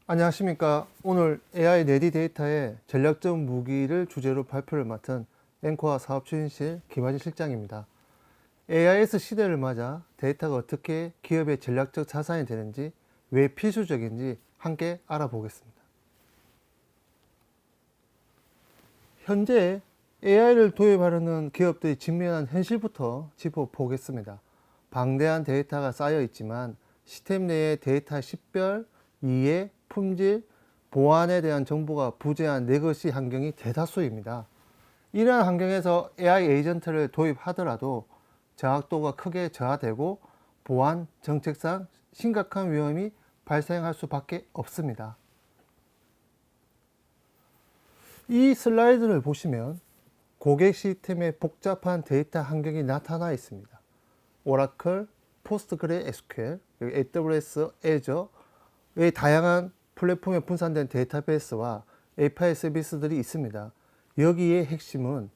안녕하십니까. 오늘 AI 레디 데이터의 전략적 무기를 주제로 발표를 맡은 앵커와 사업추진실 김하진 실장입니다. AIS 시대를 맞아 데이터가 어떻게 기업의 전략적 자산이 되는지, 왜 필수적인지 함께 알아보겠습니다. 현재 AI를 도입하려는 기업들이 직면한 현실부터 짚어보겠습니다. 방대한 데이터가 쌓여 있지만 시스템 내의 데이터 식별, 이해, 품질, 보안에 대한 정보가 부재한 레거시 환경이 대다수입니다. 이러한 환경에서 AI 에이전트를 도입하더라도 정확도가 크게 저하되고 보안 정책상 심각한 위험이 발생할 수밖에 없습니다. 이 슬라이드를 보시면 고객 시스템의 복잡한 데이터 환경이 나타나 있습니다. 오라클, 포스트그레SQL, AWS, Azure의 다양한 플랫폼에 분산된 데이터베이스와 API 서비스들이 있습니다. 여기에 핵심은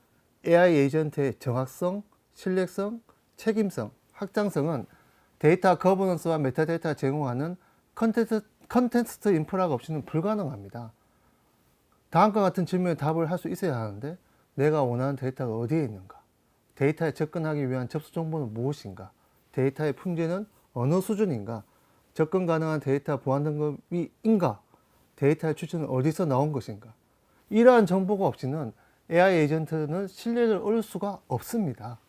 AI 에이전트의 정확성, 신뢰성, 책임성, 확장성은 데이터 거버넌스와 메타데이터가 제공하는 컨텍스트 인프라가 없이는 불가능합니다. 다음과 같은 질문에 답을 할 수 있어야 하는데, 내가 원하는 데이터가 어디에 있는가? 데이터에 접근하기 위한 접수 정보는 무엇인가? 데이터의 품질은 어느 수준인가? 접근 가능한 데이터 보안 등급이인가? 데이터의 출처는 어디서 나온 것인가? 이러한 정보가 없이는 AI 에이전트는 신뢰를 얻을 수가 없습니다.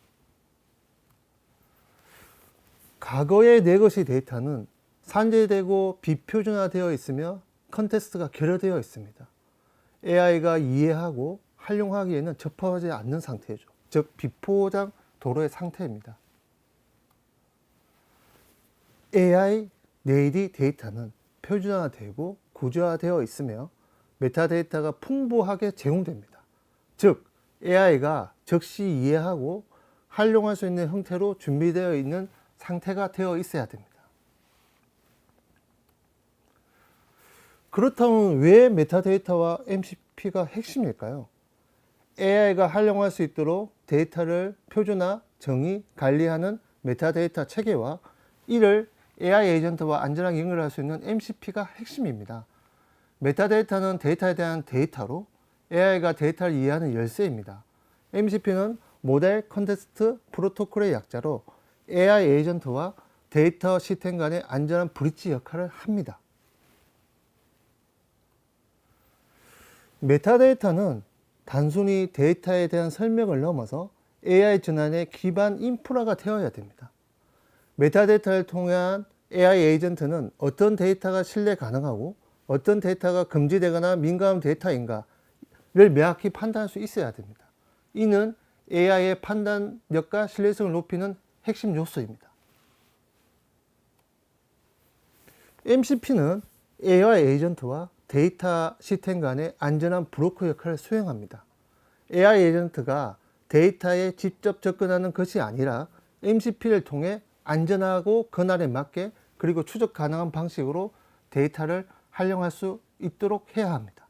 과거의 레거시 데이터는 산재되고 비표준화되어 있으며 컨텍스트가 결여되어 있습니다. AI가 이해하고 활용하기에는 접하지 않는 상태죠. 즉 비포장 도로의 상태입니다. AI 레디 데이터는 표준화되고 구조화되어 있으며 메타데이터가 풍부하게 제공됩니다. 즉 AI가 즉시 이해하고 활용할 수 있는 형태로 준비되어 있는 상태가 되어 있어야 됩니다. 그렇다면 왜 메타데이터와 MCP가 핵심일까요? AI가 활용할 수 있도록 데이터를 표준화, 정의, 관리하는 메타데이터 체계와 이를 AI 에이전트와 안전하게 연결할 수 있는 MCP가 핵심입니다. 메타데이터는 데이터에 대한 데이터로 AI가 데이터를 이해하는 열쇠입니다. MCP는 모델 컨텍스트 프로토콜의 약자로 AI 에이전트와 데이터 시스템 간의 안전한 브릿지 역할을 합니다. 메타데이터는 단순히 데이터에 대한 설명을 넘어서 AI 전환의 기반 인프라가 되어야 됩니다. 메타데이터를 통한 AI 에이전트는 어떤 데이터가 신뢰 가능하고 어떤 데이터가 금지되거나 민감한 데이터인가를 명확히 판단할 수 있어야 됩니다. 이는 AI의 판단력과 신뢰성을 높이는 핵심 요소입니다. MCP는 AI 에이전트와 데이터 시스템 간의 안전한 브로커 역할을 수행합니다. AI 에이전트가 데이터에 직접 접근하는 것이 아니라 MCP를 통해 안전하고 권한에 맞게 그리고 추적 가능한 방식으로 데이터를 활용할 수 있도록 해야 합니다.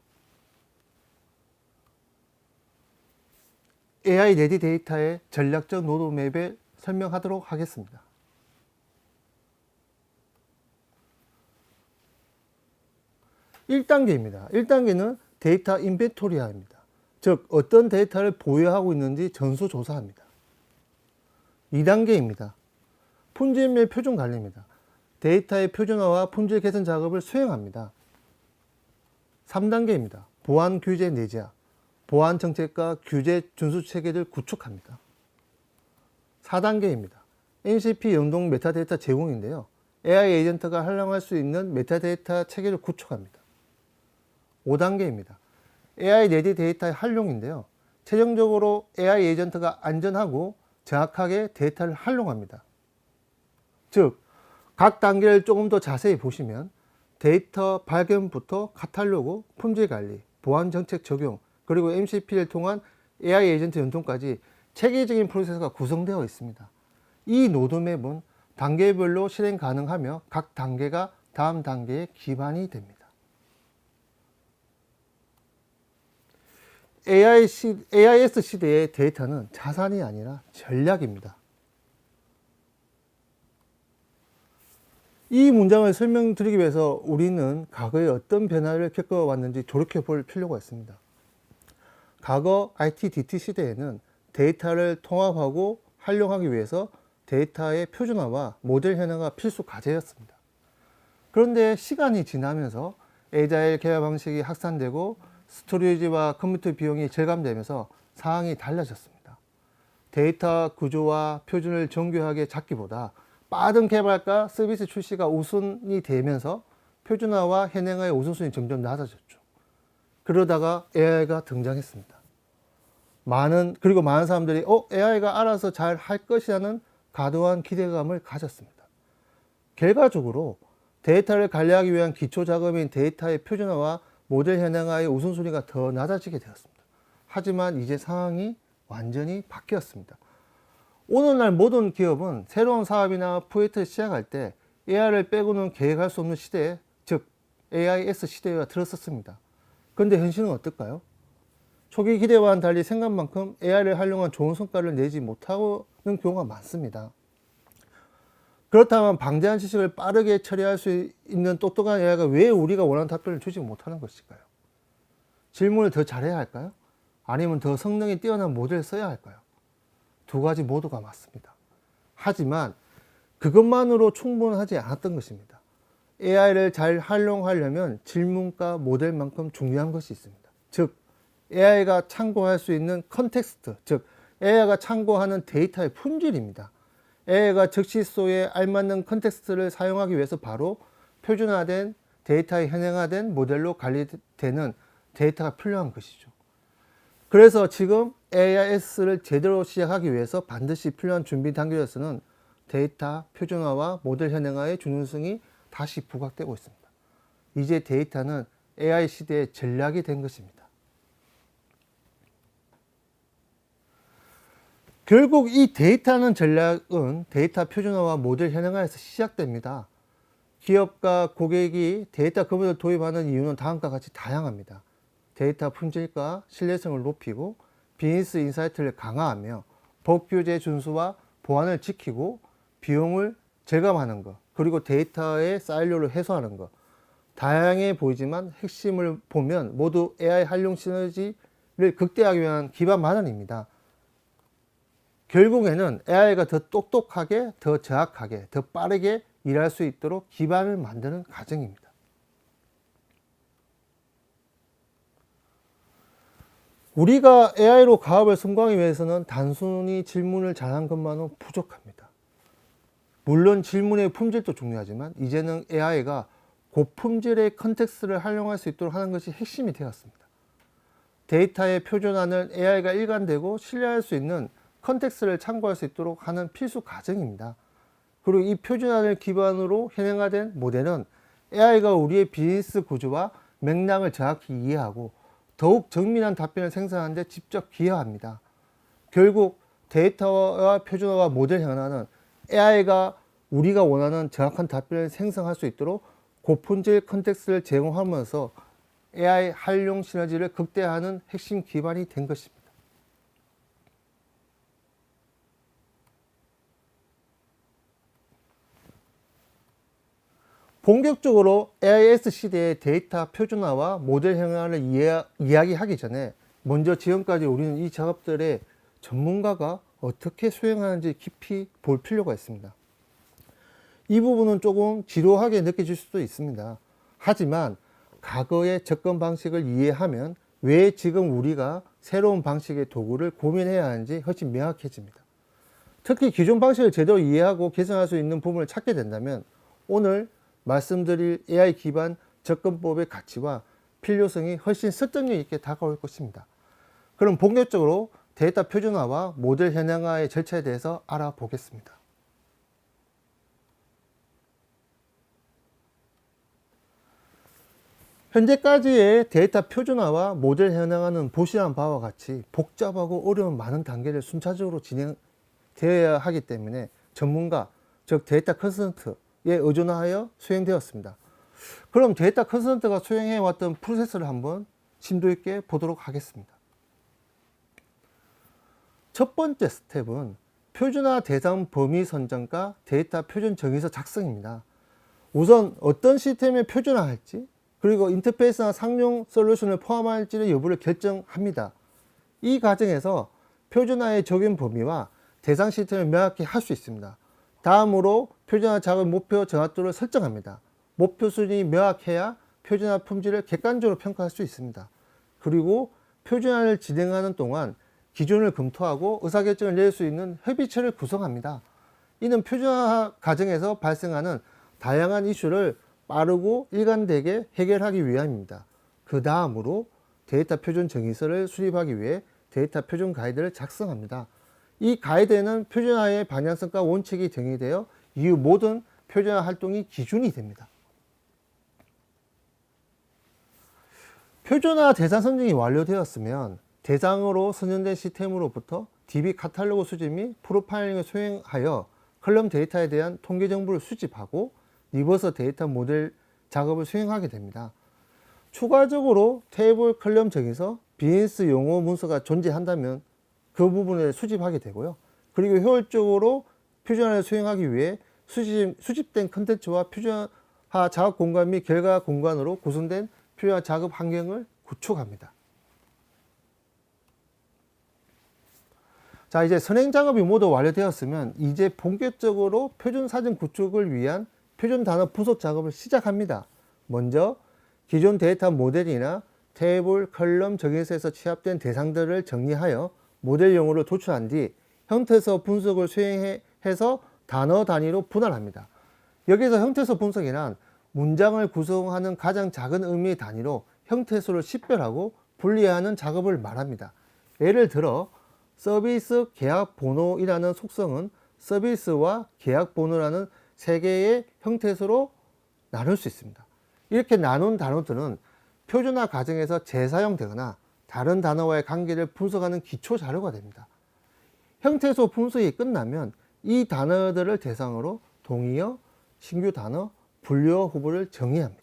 AI 레디 데이터의 전략적 로드맵을 설명하도록 하겠습니다. 1단계입니다. 1단계는 데이터 인벤토리화입니다. 즉 어떤 데이터를 보유하고 있는지 전수조사합니다. 2단계입니다. 품질 및 표준 관리입니다. 데이터의 표준화와 품질 개선 작업을 수행합니다. 3단계입니다. 보안 규제 내재화, 보안 정책과 규제 준수 체계를 구축합니다. 4단계입니다. MCP 연동 메타데이터 제공인데요. AI 에이전트가 활용할 수 있는 메타데이터 체계를 구축합니다. 5단계입니다. AI 레디 데이터의 활용인데요. 최종적으로 AI 에이전트가 안전하고 정확하게 데이터를 활용합니다. 즉, 각 단계를 조금 더 자세히 보시면 데이터 발견부터 카탈로그, 품질 관리, 보안 정책 적용, 그리고 MCP를 통한 AI 에이전트 연동까지 체계적인 프로세스가 구성되어 있습니다. 이 로드맵은 단계별로 실행 가능하며 각 단계가 다음 단계의 기반이 됩니다. AIS 시대의 데이터는 자산이 아니라 전략입니다. 이 문장을 설명드리기 위해서 우리는 과거에 어떤 변화를 겪어왔는지 돌이켜 볼 필요가 있습니다. 과거 IT/DT 시대에는 데이터를 통합하고 활용하기 위해서 데이터의 표준화와 모델 현황화 필수 과제였습니다. 그런데 시간이 지나면서 에자일 개발 방식이 확산되고 스토리지와 컴퓨터 비용이 절감되면서 상황이 달라졌습니다. 데이터 구조와 표준을 정교하게 잡기보다 빠른 개발과 서비스 출시가 우선이 되면서 표준화와 현행화의 우선순위 점점 낮아졌죠. 그러다가 AI가 등장했습니다. 그리고 많은 사람들이 AI가 알아서 잘 할 것이라는 과도한 기대감을 가졌습니다. 결과적으로 데이터를 관리하기 위한 기초 작업인 데이터의 표준화와 모델 현행화의 우선순위가 더 낮아지게 되었습니다. 하지만 이제 상황이 완전히 바뀌었습니다. 오늘날 모든 기업은 새로운 사업이나 프로젝트를 시작할 때 AI를 빼고는 계획할 수 없는 시대, 즉 AIS 시대가 들어섰습니다. 그런데 현실은 어떨까요? 초기 기대와는 달리 생각만큼 AI를 활용한 좋은 성과를 내지 못하는 경우가 많습니다. 그렇다면 방대한 지식을 빠르게 처리할 수 있는 똑똑한 AI가 왜 우리가 원하는 답변을 주지 못하는 것일까요? 질문을 더 잘해야 할까요? 아니면 더 성능이 뛰어난 모델을 써야 할까요? 두 가지 모두가 맞습니다. 하지만 그것만으로 충분하지 않았던 것입니다. AI를 잘 활용하려면 질문과 모델만큼 중요한 것이 있습니다. 즉, AI가 참고할 수 있는 컨텍스트, 즉 AI가 참고하는 데이터의 품질입니다. AI가 적시소에 알맞는 컨텍스트를 사용하기 위해서 바로 표준화된 데이터의 현행화된 모델로 관리되는 데이터가 필요한 것이죠. 그래서 지금 AIS를 제대로 시작하기 위해서 반드시 필요한 준비 단계로서는 데이터 표준화와 모델 현행화의 중요성이 다시 부각되고 있습니다. 이제 데이터는 AI 시대의 전략이 된 것입니다. 결국 이 데이터는 전략은 데이터 표준화와 모델 현행화에서 시작됩니다. 기업과 고객이 데이터 거부를 도입하는 이유는 다음과 같이 다양합니다. 데이터 품질과 신뢰성을 높이고 비즈니스 인사이트를 강화하며 법 규제 준수와 보안을 지키고 비용을 절감하는 것, 그리고 데이터의 사일로를 해소하는 것. 다양해 보이지만 핵심을 보면 모두 AI 활용 시너지를 극대화하기 위한 기반 마련입니다. 결국에는 AI가 더 똑똑하게, 더 정확하게, 더 빠르게 일할 수 있도록 기반을 만드는 과정입니다. 우리가 AI로 가업을 성공하기 위해서는 단순히 질문을 잘하는 것만은 부족합니다. 물론 질문의 품질도 중요하지만 이제는 AI가 고품질의 컨텍스트를 활용할 수 있도록 하는 것이 핵심이 되었습니다. 데이터의 표준화는 AI가 일관되고 신뢰할 수 있는 컨텍스트를 참고할 수 있도록 하는 필수 과정입니다. 그리고 이 표준화를 기반으로 현행화된 모델은 AI가 우리의 비즈니스 구조와 맥락을 정확히 이해하고 더욱 정밀한 답변을 생성하는 데 직접 기여합니다. 결국 데이터와 표준화와 모델 현황은 AI가 우리가 원하는 정확한 답변을 생성할 수 있도록 고품질 컨텍스트를 제공하면서 AI 활용 시너지를 극대화하는 핵심 기반이 된 것입니다. 본격적으로 AIS 시대의 데이터 표준화와 모델 현황을 이야기하기 전에 먼저 지금까지 우리는 이 작업들의 전문가가 어떻게 수행하는지 깊이 볼 필요가 있습니다. 이 부분은 조금 지루하게 느껴질 수도 있습니다. 하지만 과거의 접근 방식을 이해하면 왜 지금 우리가 새로운 방식의 도구를 고민해야 하는지 훨씬 명확해집니다. 특히 기존 방식을 제대로 이해하고 개선할 수 있는 부분을 찾게 된다면 오늘 말씀드릴 AI 기반 접근법의 가치와 필요성이 훨씬 설득력 있게 다가올 것입니다. 그럼 본격적으로 데이터 표준화와 모델 현황화의 절차에 대해서 알아보겠습니다. 현재까지의 데이터 표준화와 모델 현황화는 보시는 바와 같이 복잡하고 어려운 많은 단계를 순차적으로 진행되어야 하기 때문에 전문가, 즉 데이터 컨설턴트에 의존하여 수행되었습니다. 그럼 데이터 컨설턴트가 수행해왔던 프로세스를 한번 심도 있게 보도록 하겠습니다. 첫 번째 스텝은 표준화 대상 범위 선정과 데이터 표준 정의서 작성입니다. 우선 어떤 시스템에 표준화할지, 그리고 인터페이스나 상용 솔루션을 포함할지의 여부를 결정합니다. 이 과정에서 표준화의 적용 범위와 대상 시스템을 명확히 할 수 있습니다. 다음으로 표준화 작업 목표 정확도를 설정합니다. 목표 수준이 명확해야 표준화 품질을 객관적으로 평가할 수 있습니다. 그리고 표준화를 진행하는 동안 기준을 검토하고 의사결정을 낼 수 있는 협의체를 구성합니다. 이는 표준화 과정에서 발생하는 다양한 이슈를 빠르고 일관되게 해결하기 위함입니다. 그 다음으로 데이터 표준 정의서를 수립하기 위해 데이터 표준 가이드를 작성합니다. 이 가이드에는 표준화의 방향성과 원칙이 정의되어 이후 모든 표준화 활동이 기준이 됩니다. 표준화 대상 선정이 완료되었으면 대상으로 선정된 시스템으로부터 DB 카탈로그 수집 및 프로파일링을 수행하여 컬럼 데이터에 대한 통계 정보를 수집하고 리버스 데이터 모델 작업을 수행하게 됩니다. 추가적으로 테이블 컬럼 정의서, 비즈니스 용어 문서가 존재한다면 그 부분을 수집하게 되고요. 그리고 효율적으로 표준화를 수행하기 위해 수집된 컨텐츠와 표준화 작업 공간 및 결과 공간으로 구성된 표준화 작업 환경을 구축합니다. 자, 이제 선행 작업이 모두 완료되었으면 이제 본격적으로 표준 사전 구축을 위한 표준 단어 분석 작업을 시작합니다. 먼저 기존 데이터 모델이나 테이블, 컬럼 정의서에서 취합된 대상들을 정리하여 모델 용어를 도출한 뒤 형태서 분석을 수행해서 단어 단위로 분할합니다. 여기서 형태서 분석이란 문장을 구성하는 가장 작은 의미의 단위로 형태소를 식별하고 분리하는 작업을 말합니다. 예를 들어 서비스 계약 번호이라는 속성은 서비스와 계약 번호라는 세 개의 형태소로 나눌 수 있습니다. 이렇게 나눈 단어들은 표준화 과정에서 재사용되거나 다른 단어와의 관계를 분석하는 기초 자료가 됩니다. 형태소 분석이 끝나면 이 단어들을 대상으로 동의어, 신규 단어, 분류어 후보를 정의합니다.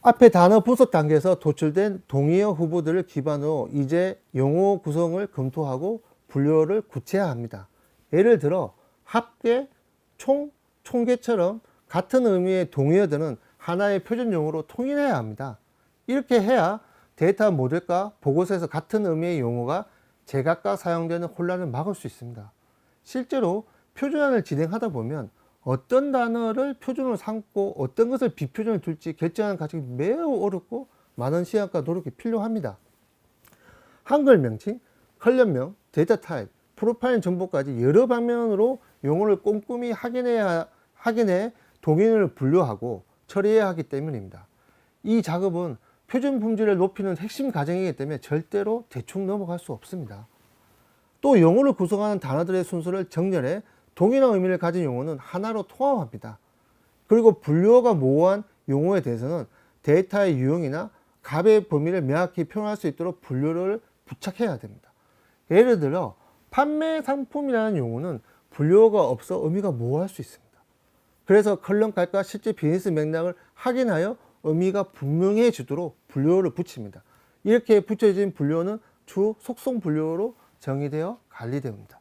앞에 단어 분석 단계에서 도출된 동의어 후보들을 기반으로 이제 용어 구성을 검토하고 분류어를 구체화합니다. 예를 들어 합계, 총, 총계처럼 같은 의미의 동의어들은 하나의 표준 용어로 통일해야 합니다. 이렇게 해야 데이터 모델과 보고서에서 같은 의미의 용어가 제각각 사용되는 혼란을 막을 수 있습니다. 실제로 표준화를 진행하다 보면 어떤 단어를 표준으로 삼고 어떤 것을 비표준으로 둘지 결정하는 과정이 매우 어렵고 많은 시간과 노력이 필요합니다. 한글 명칭, 컬럼명, 데이터 타입, 프로파일 정보까지 여러 방면으로 용어를 꼼꼼히 확인해 동의어를 분류하고 처리해야 하기 때문입니다. 이 작업은 표준 품질을 높이는 핵심 과정이기 때문에 절대로 대충 넘어갈 수 없습니다. 또 용어를 구성하는 단어들의 순서를 정렬해 동일한 의미를 가진 용어는 하나로 통합합니다. 그리고 분류어가 모호한 용어에 대해서는 데이터의 유형이나 값의 범위를 명확히 표현할 수 있도록 분류를 부착해야 됩니다. 예를 들어 판매 상품이라는 용어는 분류어가 없어 의미가 모호할 수 있습니다. 그래서 컬럼값과 실제 비즈니스 맥락을 확인하여 의미가 분명해지도록 분류어를 붙입니다. 이렇게 붙여진 분류어는 주 속성 분류어로 정의되어 관리됩니다.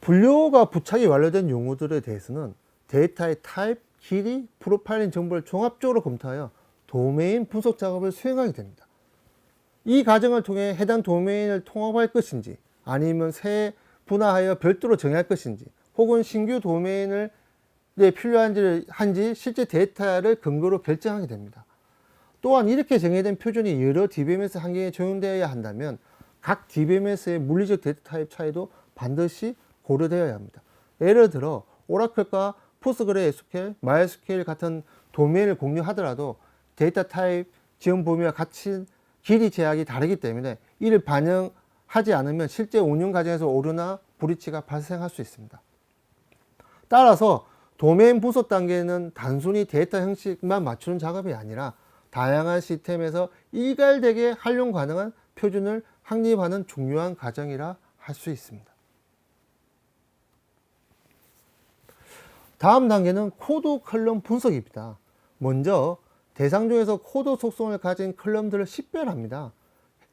분류어가 부착이 완료된 용어들에 대해서는 데이터의 타입, 길이, 프로파일링 정보를 종합적으로 검토하여 도메인 분석 작업을 수행하게 됩니다. 이 과정을 통해 해당 도메인을 통합할 것인지 아니면 세분화하여 별도로 정의할 것인지 혹은 신규 도메인을 필요한지 실제 데이터를 근거로 결정하게 됩니다. 또한 이렇게 정의된 표준이 여러 DBMS 환경에 적용되어야 한다면 각 DBMS의 물리적 데이터 타입 차이도 반드시 고려되어야 합니다. 예를 들어 오라클과 포스트그레SQL, MySQL 같은 도메인을 공유하더라도 데이터 타입 지원 범위와 같이 길이 제약이 다르기 때문에 이를 반영하지 않으면 실제 운영 과정에서 오류나 브리치가 발생할 수 있습니다. 따라서 도메인 분석 단계는 단순히 데이터 형식만 맞추는 작업이 아니라 다양한 시스템에서 일괄되게 활용 가능한 표준을 확립하는 중요한 과정이라 할 수 있습니다. 다음 단계는 코드 컬럼 분석입니다. 먼저 대상 중에서 코드 속성을 가진 컬럼들을 식별합니다.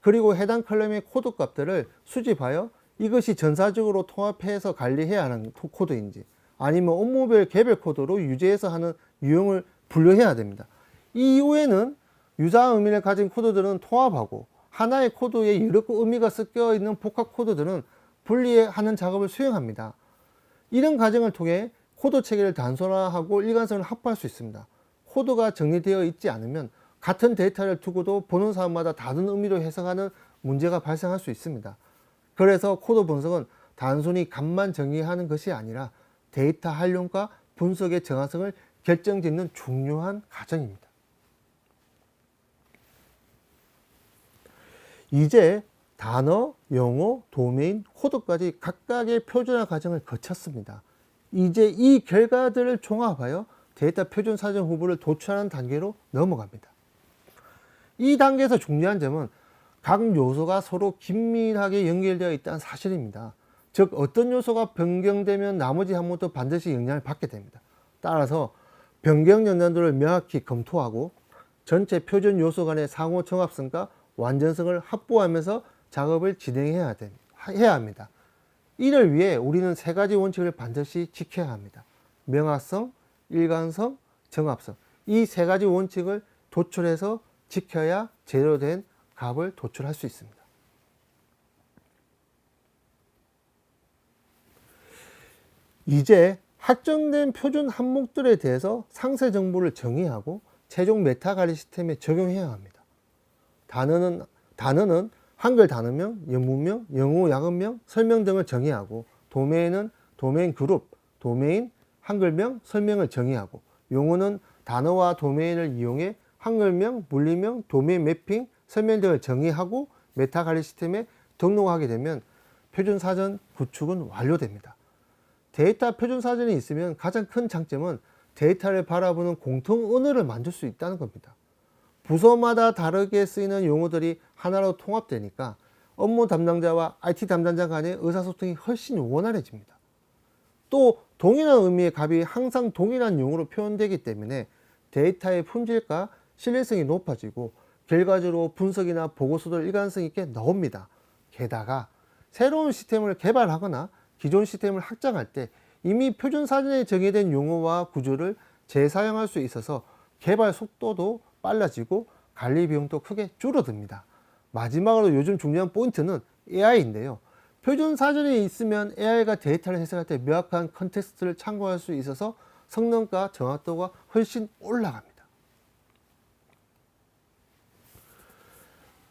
그리고 해당 컬럼의 코드 값들을 수집하여 이것이 전사적으로 통합해서 관리해야 하는 코드인지, 아니면 업무별 개별 코드로 유지해서 하는 유형을 분류해야 됩니다. 이 이후에는 유사한 의미를 가진 코드들은 통합하고, 하나의 코드에 여러 의미가 섞여 있는 복합 코드들은 분리하는 작업을 수행합니다. 이런 과정을 통해 코드 체계를 단순화하고 일관성을 확보할 수 있습니다. 코드가 정리되어 있지 않으면 같은 데이터를 두고도 보는 사람마다 다른 의미로 해석하는 문제가 발생할 수 있습니다. 그래서 코드 분석은 단순히 값만 정의하는 것이 아니라 데이터 활용과 분석의 정확성을 결정짓는 중요한 과정입니다. 이제 단어, 용어, 도메인, 코드까지 각각의 표준화 과정을 거쳤습니다. 이제 이 결과들을 종합하여 데이터 표준 사전 후보를 도출하는 단계로 넘어갑니다. 이 단계에서 중요한 점은 각 요소가 서로 긴밀하게 연결되어 있다는 사실입니다. 즉 어떤 요소가 변경되면 나머지 항목도 반드시 영향을 받게 됩니다. 따라서 변경 영향도를 명확히 검토하고 전체 표준 요소 간의 상호 정합성과 완전성을 확보하면서 작업을 진행해야 합니다. 이를 위해 우리는 세 가지 원칙을 반드시 지켜야 합니다. 명확성, 일관성, 정합성. 이 세 가지 원칙을 도출해서 지켜야 제대로 된 값을 도출할 수 있습니다. 이제 확정된 표준 항목들에 대해서 상세 정보를 정의하고 최종 메타 관리 시스템에 적용해야 합니다. 단어는 한글 단어명, 영문명, 영어 약어명, 설명 등을 정의하고, 도메인은 도메인 그룹, 도메인, 한글명, 설명을 정의하고, 용어는 단어와 도메인을 이용해 한글명, 물리명, 도메인 매핑, 설명 등을 정의하고 메타 관리 시스템에 등록하게 되면 표준 사전 구축은 완료됩니다. 데이터 표준 사전이 있으면 가장 큰 장점은 데이터를 바라보는 공통 언어를 만들 수 있다는 겁니다. 부서마다 다르게 쓰이는 용어들이 하나로 통합되니까 업무 담당자와 IT 담당자 간의 의사소통이 훨씬 원활해집니다. 또 동일한 의미의 값이 항상 동일한 용어로 표현되기 때문에 데이터의 품질과 신뢰성이 높아지고 결과적으로 분석이나 보고서도 일관성 있게 나옵니다. 게다가 새로운 시스템을 개발하거나 기존 시스템을 확장할 때 이미 표준 사전에 정의된 용어와 구조를 재사용할 수 있어서 개발 속도도 빨라지고 관리 비용도 크게 줄어듭니다. 마지막으로 요즘 중요한 포인트는 AI인데요. 표준 사전이 있으면 AI가 데이터를 해석할 때 명확한 컨텍스트를 참고할 수 있어서 성능과 정확도가 훨씬 올라갑니다.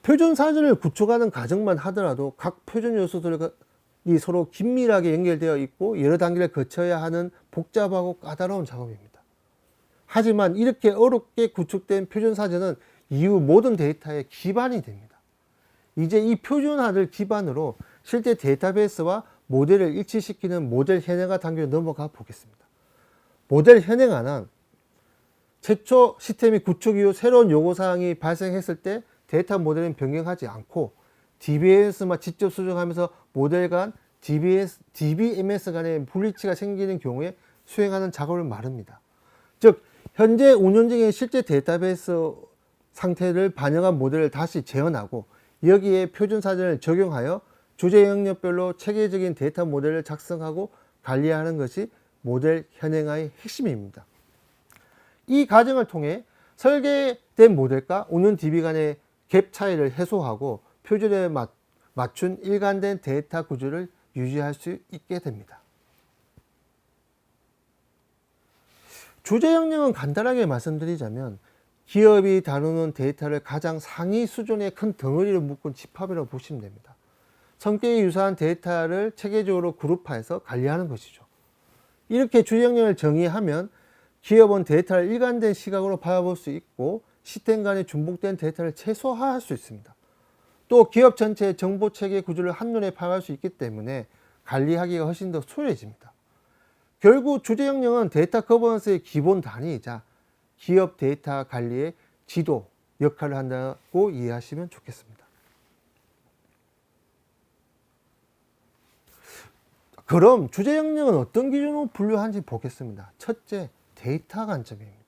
표준 사전을 구축하는 과정만 하더라도 각 표준 요소들이 서로 긴밀하게 연결되어 있고 여러 단계를 거쳐야 하는 복잡하고 까다로운 작업입니다. 하지만 이렇게 어렵게 구축된 표준 사전은 이후 모든 데이터의 기반이 됩니다. 이제 이 표준화를 기반으로 실제 데이터베이스와 모델을 일치시키는 모델 현행화 단계로 넘어가 보겠습니다. 모델 현행화는 최초 시스템이 구축 이후 새로운 요구사항이 발생했을 때 데이터 모델은 변경하지 않고 DBMS만 직접 수정하면서 모델 간 DBMS 간의 불일치가 생기는 경우에 수행하는 작업을 말합니다. 즉 현재 운영 중인 실제 데이터베이스 상태를 반영한 모델을 다시 재현하고 여기에 표준 사전을 적용하여 주제 영역별로 체계적인 데이터 모델을 작성하고 관리하는 것이 모델 현행화의 핵심입니다. 이 과정을 통해 설계된 모델과 운영 DB 간의 갭 차이를 해소하고 표준에 맞춘 일관된 데이터 구조를 유지할 수 있게 됩니다. 주제 영역은 간단하게 말씀드리자면 기업이 다루는 데이터를 가장 상위 수준의 큰 덩어리로 묶은 집합이라고 보시면 됩니다. 성격이 유사한 데이터를 체계적으로 그룹화해서 관리하는 것이죠. 이렇게 주제 영역을 정의하면 기업은 데이터를 일관된 시각으로 바라볼 수 있고 시스템 간의 중복된 데이터를 최소화할 수 있습니다. 또 기업 전체의 정보체계 구조를 한눈에 파악할 수 있기 때문에 관리하기가 훨씬 더 수월해집니다. 결국 주제 영역은 데이터 거버넌스의 기본 단위이자 기업 데이터 관리의 지도 역할을 한다고 이해하시면 좋겠습니다. 그럼 주제 영역은 어떤 기준으로 분류하는지 보겠습니다. 첫째, 데이터 관점입니다.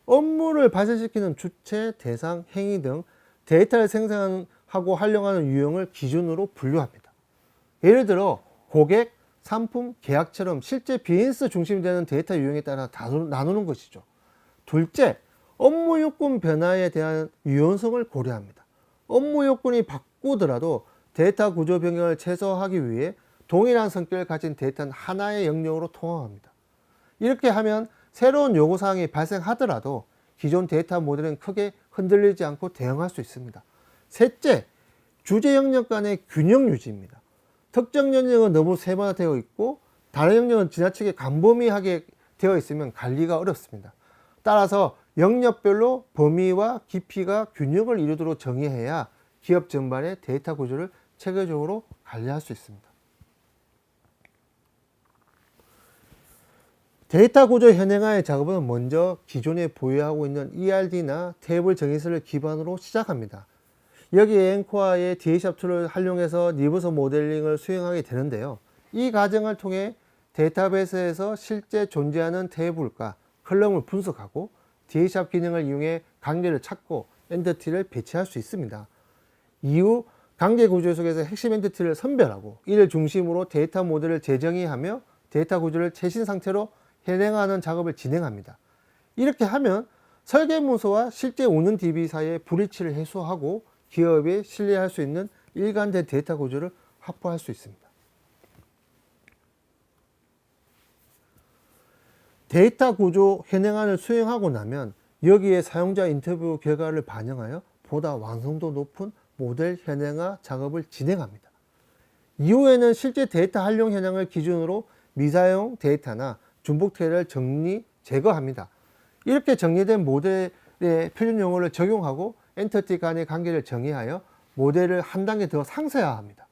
업무를 발생시키는 주체, 대상, 행위 등 데이터를 생성하고 활용하는 유형을 기준으로 분류합니다. 예를 들어 고객, 상품, 계약처럼 실제 비즈니스 중심이 되는 데이터 유형에 따라 나누는 것이죠. 둘째, 업무 요건 변화에 대한 유연성을 고려합니다. 업무 요건이 바꾸더라도 데이터 구조 변경을 최소화하기 위해 동일한 성격을 가진 데이터는 하나의 영역으로 통합합니다. 이렇게 하면 새로운 요구사항이 발생하더라도 기존 데이터 모델은 크게 흔들리지 않고 대응할 수 있습니다. 셋째, 주제 영역 간의 균형 유지입니다. 특정 영역은 너무 세분화되어 있고 다른 영역은 지나치게 광범위하게 되어 있으면 관리가 어렵습니다. 따라서 영역별로 범위와 깊이가 균형을 이루도록 정의해야 기업 전반의 데이터 구조를 체계적으로 관리할 수 있습니다. 데이터 구조 현행화의 작업은 먼저 기존에 보유하고 있는 ERD나 테이블 정의서를 기반으로 시작합니다. 여기에 앵코어의 DA샵 툴을 활용해서 리버스 모델링을 수행하게 되는데요. 이 과정을 통해 데이터베이스에서 실제 존재하는 테이블과 컬럼을 분석하고 DA샵 기능을 이용해 관계를 찾고 엔티티를 배치할 수 있습니다. 이후 관계 구조 속에서 핵심 엔티티를 선별하고 이를 중심으로 데이터 모델을 재정의하며 데이터 구조를 최신 상태로 현행하는 작업을 진행합니다. 이렇게 하면 설계문서와 실제 오는 DB 사이의 불일치를 해소하고 기업이 신뢰할 수 있는 일관된 데이터 구조를 확보할 수 있습니다. 데이터 구조 현행안을 수행하고 나면 여기에 사용자 인터뷰 결과를 반영하여 보다 완성도 높은 모델 현행화 작업을 진행합니다. 이후에는 실제 데이터 활용 현황을 기준으로 미사용 데이터나 중복 테일을 정리, 제거합니다. 이렇게 정리된 모델의 표준 용어를 적용하고 엔티티 간의 관계를 정의하여 모델을 한 단계 더 상세화합니다.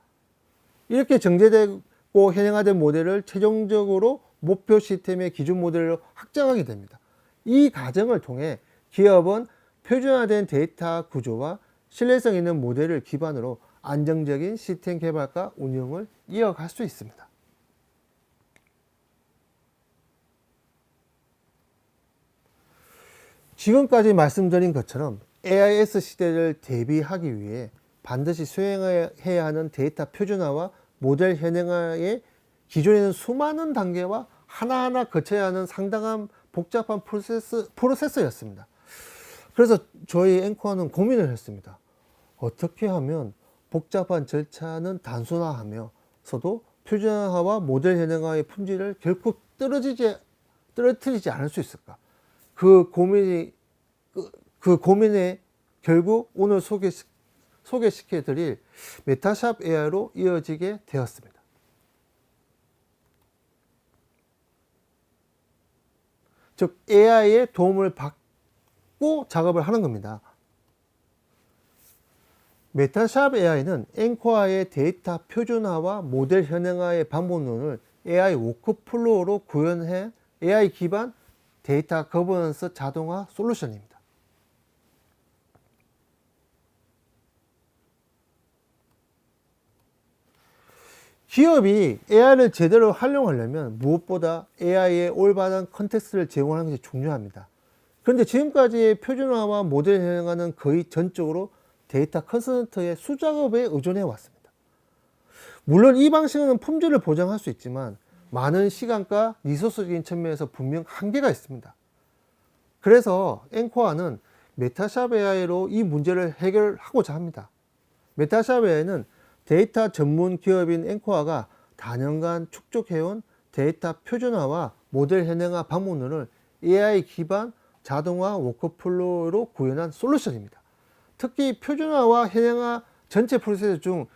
이렇게 정제되고 현행화된 모델을 최종적으로 목표 시스템의 기준 모델로 확정하게 됩니다. 이 과정을 통해 기업은 표준화된 데이터 구조와 신뢰성 있는 모델을 기반으로 안정적인 시스템 개발과 운영을 이어갈 수 있습니다. 지금까지 말씀드린 것처럼 AIS 시대를 대비하기 위해 반드시 수행해야 하는 데이터 표준화와 모델 현행화의 기존에는 수많은 단계와 하나하나 거쳐야 하는 상당한 복잡한 프로세스였습니다. 그래서 저희 앵커는 고민을 했습니다. 어떻게 하면 복잡한 절차는 단순화하면서도 표준화와 모델 현행화의 품질을 결코 떨어뜨리지 않을 수 있을까? 그 고민에 결국 오늘 소개시켜 드릴 메타샵 AI로 이어지게 되었습니다. 즉 AI의 도움을 받고 작업을 하는 겁니다. 메타샵 AI는 앵커와의 데이터 표준화와 모델 현행화의 방법론을 AI 워크플로우로 구현해 AI 기반 데이터 거버넌스 자동화 솔루션입니다. 기업이 AI를 제대로 활용하려면 무엇보다 AI의 올바른 컨텍스트를 제공하는 것이 중요합니다. 그런데 지금까지의 표준화와 모델 현행화는 거의 전적으로 데이터 컨설턴트의 수작업에 의존해 왔습니다. 물론 이 방식은 품질을 보장할 수 있지만 많은 시간과 리소스적인 측면에서 분명 한계가 있습니다. 그래서 앵커와는 메타샵 AI로 이 문제를 해결하고자 합니다. 메타샵 AI는 데이터 전문 기업인 앵커와가 다년간 축적해온 데이터 표준화와 모델 현행화 방법론을 AI 기반 자동화 워크플로우로 구현한 솔루션입니다. 특히 표준화와 현행화 전체 프로세스 중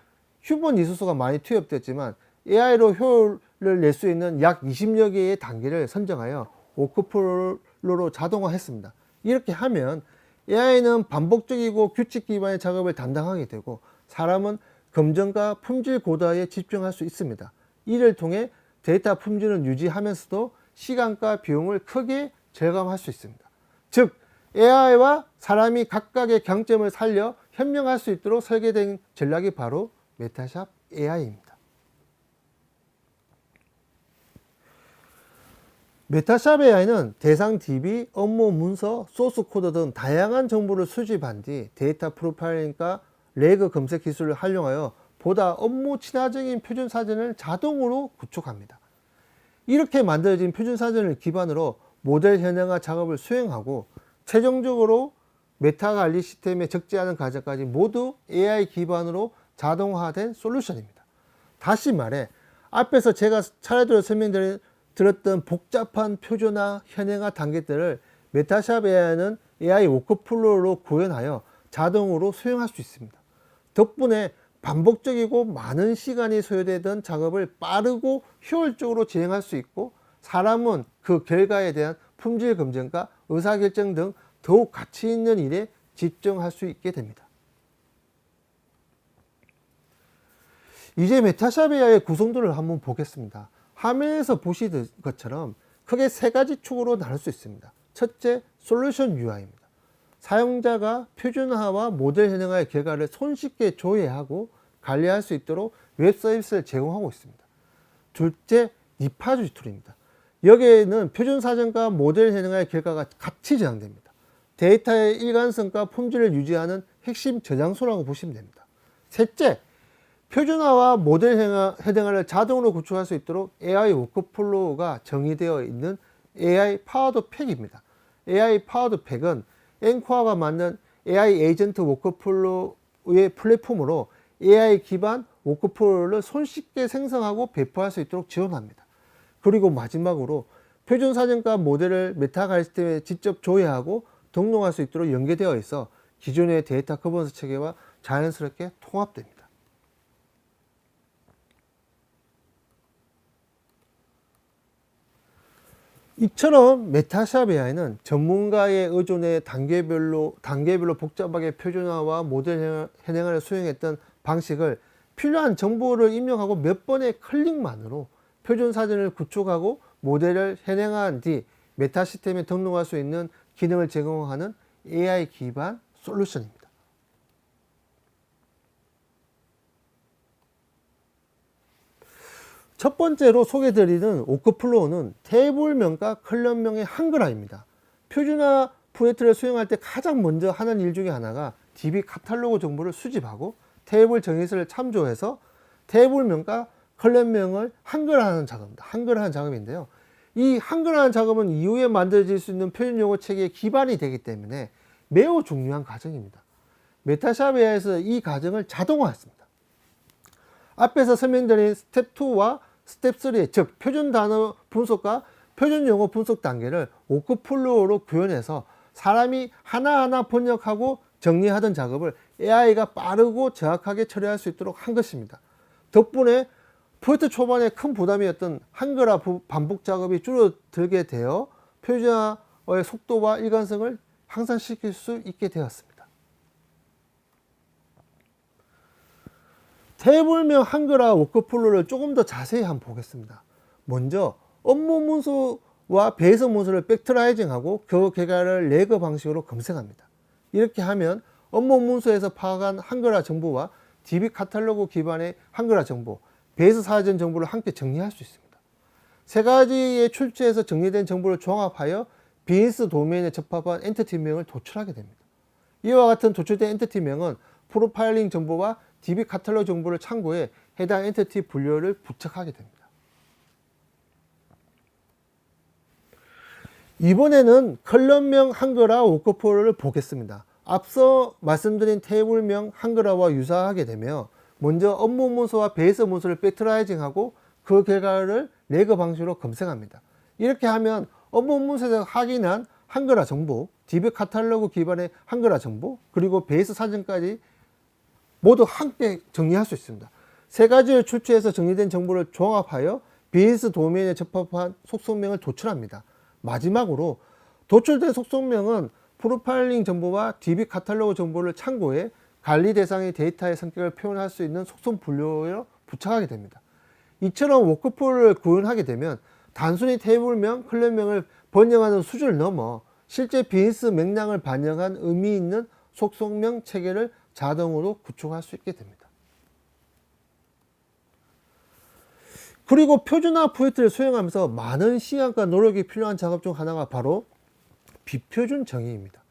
휴먼 리소스가 많이 투입되었지만 AI로 효율을 낼 수 있는 약 20여 개의 단계를 선정하여 워크플로우로 자동화했습니다. 이렇게 하면 AI는 반복적이고 규칙 기반의 작업을 담당하게 되고 사람은 검증과 품질 고도화에 집중할 수 있습니다. 이를 통해 데이터 품질을 유지하면서도 시간과 비용을 크게 절감할 수 있습니다. 즉 AI와 사람이 각각의 강점을 살려 현명할 수 있도록 설계된 전략이 바로 메타샵 AI입니다. 메타샵 AI는 대상 DB, 업무 문서, 소스 코드 등 다양한 정보를 수집한 뒤 데이터 프로파일링과 레그 검색 기술을 활용하여 보다 업무 친화적인 표준 사전을 자동으로 구축합니다. 이렇게 만들어진 표준 사전을 기반으로 모델 현행화 작업을 수행하고 최종적으로 메타 관리 시스템에 적지 않은 과정까지 모두 AI 기반으로 자동화된 솔루션입니다. 다시 말해 앞에서 제가 차례대로 설명드렸던 복잡한 표준화 현행화 단계들을 메타샵 AI는 AI 워크플로우로 구현하여 자동으로 수행할 수 있습니다. 덕분에 반복적이고 많은 시간이 소요되던 작업을 빠르고 효율적으로 진행할 수 있고 사람은 그 결과에 대한 품질 검증과 의사결정 등 더욱 가치 있는 일에 집중할 수 있게 됩니다. 이제 메타샵 AI의 구성도를 한번 보겠습니다. 화면에서 보시는 것처럼 크게 세 가지 축으로 나눌 수 있습니다. 첫째, 솔루션 UI입니다. 사용자가 표준화와 모델 현행화의 결과를 손쉽게 조회하고 관리할 수 있도록 웹 서비스를 제공하고 있습니다. 둘째, 리파지 툴입니다. 여기에는 표준 사전과 모델 현행화의 결과가 같이 저장됩니다. 데이터의 일관성과 품질을 유지하는 핵심 저장소라고 보시면 됩니다. 셋째, 표준화와 모델 현행화를 자동으로 구축할 수 있도록 AI 워크플로우가 정의되어 있는 AI 파워드 팩입니다. AI 파워드 팩은 엔코어가 만든 AI 에이전트 워크플로우의 플랫폼으로 AI 기반 워크플로우를 손쉽게 생성하고 배포할 수 있도록 지원합니다. 그리고 마지막으로 표준 사전과 모델을 메타 관리 시스템에 직접 조회하고 등록할 수 있도록 연계되어 있어 기존의 데이터 거버넌스 체계와 자연스럽게 통합됩니다. 이처럼 메타샵 AI는 전문가의 의존에 단계별로 복잡하게 표준화와 모델 현행화를 수행했던 방식을 필요한 정보를 입력하고 몇 번의 클릭만으로 표준 사전을 구축하고 모델을 현행화한 뒤 메타 시스템에 등록할 수 있는 기능을 제공하는 AI 기반 솔루션입니다. 첫 번째로 소개드리는 워크플로우는 테이블명과 컬럼명의 한글화입니다. 표준화 프로젝트를 수행할 때 가장 먼저 하는 일 중에 하나가 DB 카탈로그 정보를 수집하고 테이블 정의서를 참조해서 테이블명과 컬럼명을 한글화하는 작업입니다. 한글화하는 작업인데요. 이 한글화하는 작업은 이후에 만들어질 수 있는 표준 용어 체계의 기반이 되기 때문에 매우 중요한 과정입니다. 메타샵 AI에서 이 과정을 자동화했습니다. 앞에서 설명드린 스텝 2와 스텝 3, 즉 표준 단어 분석과 표준 용어 분석 단계를 워크플로우로 구현해서 사람이 하나하나 번역하고 정리하던 작업을 AI가 빠르고 정확하게 처리할 수 있도록 한 것입니다. 덕분에 프로젝트 초반에 큰 부담이었던 한글화 반복 작업이 줄어들게 되어 표준화의 속도와 일관성을 향상시킬 수 있게 되었습니다. 테이블명 한글화 워크플로우를 조금 더 자세히 한번 보겠습니다. 먼저 업무 문서와 배서 문서를 팩트라이징하고 그 결과를 레거 방식으로 검색합니다. 이렇게 하면 업무 문서에서 파악한 한글화 정보와 DB 카탈로그 기반의 한글화 정보, 베이스 사전 정보를 함께 정리할 수 있습니다. 세 가지의 출처에서 정리된 정보를 종합하여 비즈니스 도메인에 적합한 엔티티명을 도출하게 됩니다. 이와 같은 도출된 엔티티명은 프로파일링 정보와 DB 카탈로그 정보를 참고해 해당 엔티티 분류를 부착하게 됩니다. 이번에는 컬럼명 한글화 워크플로우를 보겠습니다. 앞서 말씀드린 테이블명 한글화와 유사하게 되며 먼저 업무 문서와 베이스 문서를 팩트라이징하고 그 결과를 레거 방식으로 검색합니다. 이렇게 하면 업무 문서에서 확인한 한글화 정보, DB 카탈로그 기반의 한글화 정보, 그리고 베이스 사전까지 모두 함께 정리할 수 있습니다. 세 가지의 출처에서 정리된 정보를 종합하여 비즈니스 도메인에 적합한 속성명을 도출합니다. 마지막으로 도출된 속성명은 프로파일링 정보와 DB 카탈로그 정보를 참고해 관리 대상의 데이터의 성격을 표현할 수 있는 속성 분류에 부착하게 됩니다. 이처럼 워크플로우를 구현하게 되면 단순히 테이블명, 컬럼명을 번역하는 수준을 넘어 실제 비즈니스 맥락을 반영한 의미 있는 속성명 체계를 자동으로 구축할 수 있게 됩니다. 그리고 표준화 프로젝트를 수행하면서 많은 시간과 노력이 필요한 작업 중 하나가 바로 비표준 정의입니다.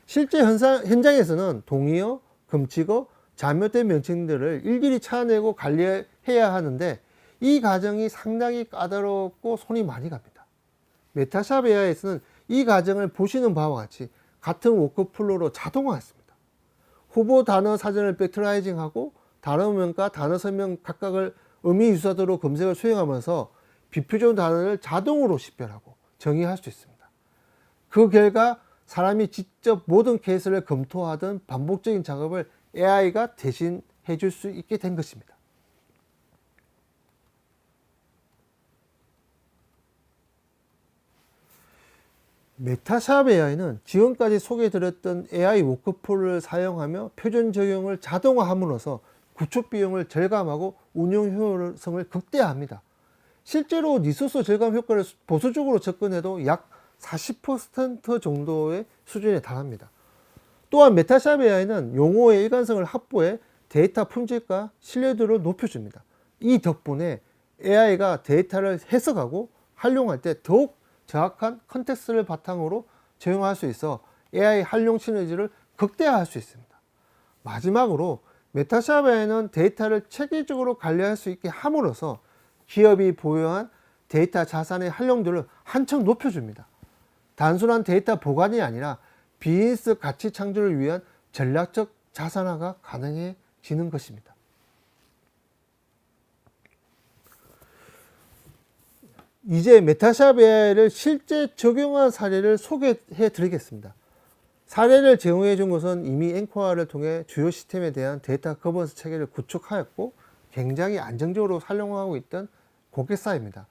실제 현장에서는 동의어, 금칙어, 잘못된 명칭들을 일일이 찾아내고 관리해야 하는데 이 과정이 상당히 까다롭고 손이 많이 갑니다. 메타샵 AI에서는 이 과정을 보시는 바와 같이 같은 워크플로우로 자동화했습니다. 후보 단어 사전을 팩토라이징하고 단어명과 단어 설명 각각을 의미 유사도로 검색을 수행하면서 비표준 단어를 자동으로 식별하고 정의할 수 있습니다. 그 결과 사람이 직접 모든 케이스를 검토하던 반복적인 작업을 AI가 대신 해줄 수 있게 된 것입니다. 메타샵 AI는 지금까지 소개해드렸던 AI 워크플로우를 사용하며 표준 적용을 자동화함으로써 구축 비용을 절감하고 운용 효율성을 극대화합니다. 실제로 리소스 절감 효과를 보수적으로 접근해도 약 40% 정도의 수준에 달합니다. 또한 메타샵 AI는 용어의 일관성을 확보해 데이터 품질과 신뢰도를 높여줍니다. 이 덕분에 AI가 데이터를 해석하고 활용할 때 더욱 정확한 컨텍스트를 바탕으로 적용할 수 있어 AI 활용 시너지를 극대화할 수 있습니다. 마지막으로 메타샵 AI는 데이터를 체계적으로 관리할 수 있게 함으로써 기업이 보유한 데이터 자산의 활용도를 한층 높여줍니다. 단순한 데이터 보관이 아니라 비즈니스 가치 창출을 위한 전략적 자산화가 가능해지는 것입니다. 이제 메타샵 AI를 실제 적용한 사례를 소개해 드리겠습니다. 사례를 제공해 준 것은 이미 앵커화를 통해 주요 시스템에 대한 데이터 거버넌스 체계를 구축하였고 굉장히 안정적으로 활용하고 있던 고객사입니다.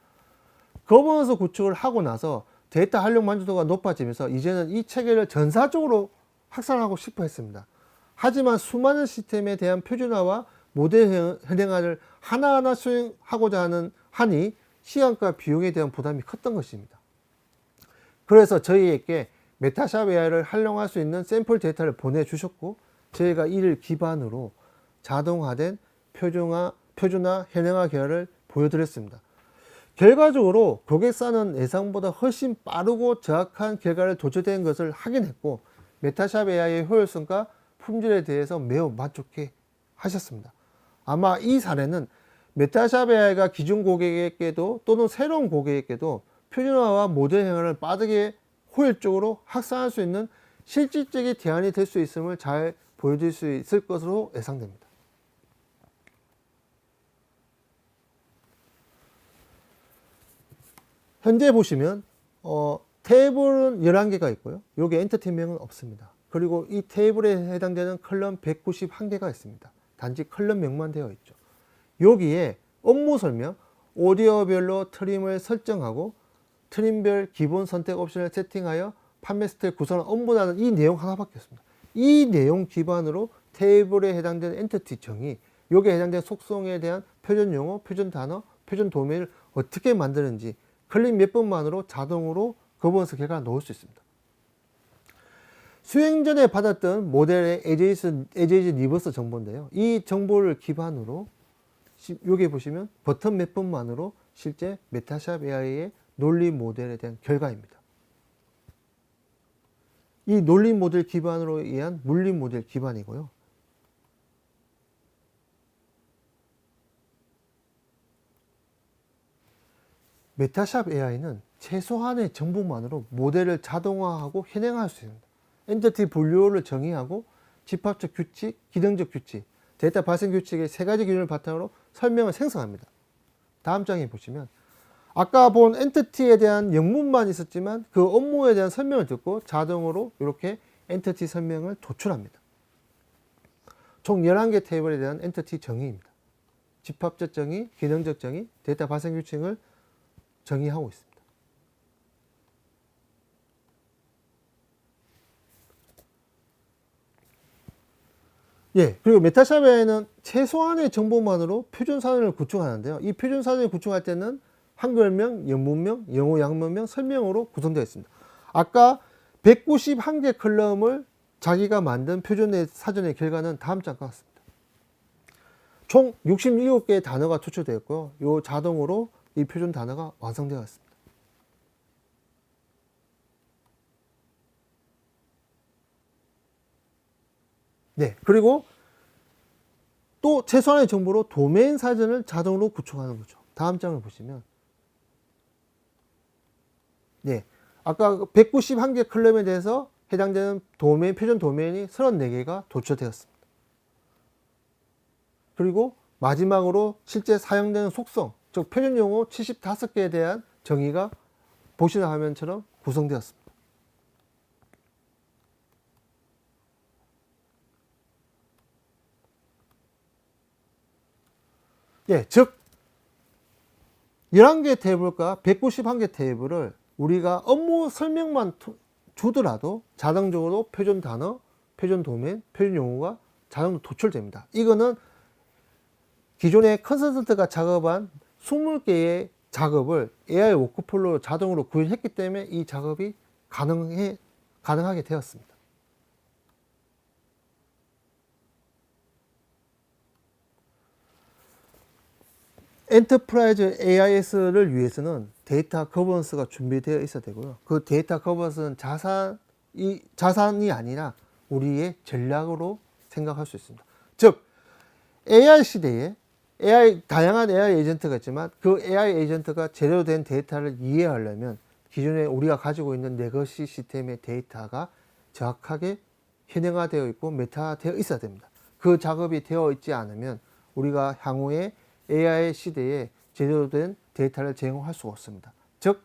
거버넌스 구축을 하고 나서 데이터 활용 만족도가 높아지면서 이제는 이 체계를 전사적으로 확산하고 싶어 했습니다. 하지만 수많은 시스템에 대한 표준화와 모델 현행화를 하나하나 수행하고자 하니 시간과 비용에 대한 부담이 컸던 것입니다. 그래서 저희에게 메타샵 AI를 활용할 수 있는 샘플 데이터를 보내주셨고 저희가 이를 기반으로 자동화된 표준화 현행화 계열을 보여드렸습니다. 결과적으로 고객사는 예상보다 훨씬 빠르고 정확한 결과를 도출된 것을 확인했고 메타샵 AI의 효율성과 품질에 대해서 매우 만족해 하셨습니다. 아마 이 사례는 메타샵 AI가 기존 고객에게도 또는 새로운 고객에게도 표준화와 모델 행화를 빠르게 효율적으로 확산할 수 있는 실질적인 대안이 될 수 있음을 잘 보여줄 수 있을 것으로 예상됩니다. 현재 보시면 테이블은 11개가 있고요. 여기 엔터티명은 없습니다. 그리고 이 테이블에 해당되는 컬럼 191개가 있습니다. 단지 컬럼명만 되어 있죠. 여기에 업무 설명, 오디오별로 트림을 설정하고 트림별 기본 선택 옵션을 세팅하여 판매 스타일 구성한 업무라는 이 내용 하나밖에 없습니다. 이 내용 기반으로 테이블에 해당되는 엔티티 정의, 여기에 해당되는 속성에 대한 표준 용어, 표준 단어, 표준 도메인을 어떻게 만드는지 클릭 몇 번만으로 자동으로 거버넌스 결과를 넣을 수 있습니다. 수행 전에 받았던 모델의 에제이즈 리버스 정보인데요. 이 정보를 기반으로 여기 보시면 버튼 몇 번만으로 실제 메타샵 AI의 논리 모델에 대한 결과입니다. 이 논리 모델 기반으로 의한 물리 모델 기반이고요. 메타샵 AI는 최소한의 정보만으로 모델을 자동화하고 현행할 수 있습니다. 엔티티 분류를 정의하고 집합적 규칙, 기능적 규칙, 데이터 발생 규칙의 세 가지 기준을 바탕으로 설명을 생성합니다. 다음 장에 보시면 아까 본 엔티티에 대한 영문만 있었지만 그 업무에 대한 설명을 듣고 자동으로 이렇게 엔티티 설명을 도출합니다. 총 11개 테이블에 대한 엔티티 정의입니다. 집합적 정의, 기능적 정의, 데이터 발생 규칙을 정의하고 있습니다. 그리고 메타샵 AI는 최소한의 정보만으로 표준 사전을 구축하는데요. 이 표준 사전을 구축할 때는 한글명, 영문명, 영어 양문명, 설명으로 구성되어 있습니다. 아까 191개 컬럼을 자기가 만든 표준 사전의 결과는 다음 장과 같습니다. 총 67개의 단어가 추출되었고요. 이 자동으로 이 표준 단어가 완성되어 있습니다. 그리고 또 최소한의 정보로 도메인 사전을 자동으로 구축하는 거죠. 다음 장을 보시면, 네, 아까 191개 클럽에 대해서 해당되는 도메인, 표준 도메인이 34개가 도출되었습니다. 그리고 마지막으로 실제 사용되는 속성, 즉 표준 용어 75개에 대한 정의가 보시는 화면처럼 구성되었습니다. 예, 즉 11개 테이블과 191개 테이블을 우리가 업무 설명만 주더라도 자동적으로 표준 단어, 표준 도메인, 표준 용어가 자동으로 도출됩니다. 이거는 기존에 컨설턴트가 작업한 20개의 작업을 AI 워크플로우로 자동으로 구현했기 때문에 이 작업이 가능하게 되었습니다. 엔터프라이즈 AIS를 위해서는 데이터 거버넌스가 준비되어 있어야 되고요. 그 데이터 거버넌스는 자산이 아니라 우리의 전략으로 생각할 수 있습니다. 즉, AI 시대에 다양한 AI 에이전트가 있지만 그 AI 에이전트가 제대로 된 데이터를 이해하려면 기존에 우리가 가지고 있는 레거시 시스템의 데이터가 정확하게 현행화되어 있고 메타되어 있어야 됩니다. 그 작업이 되어 있지 않으면 우리가 향후에 AI 시대에 제대로 된 데이터를 제공할 수가 없습니다. 즉,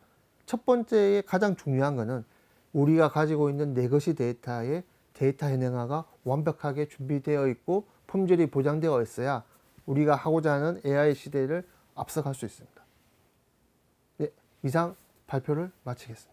첫 번째 가장 중요한 것은 우리가 가지고 있는 레거시 데이터의 데이터 현행화가 완벽하게 준비되어 있고 품질이 보장되어 있어야 우리가 하고자 하는 AI 시대를 앞서갈 수 있습니다. 네, 이상 발표를 마치겠습니다.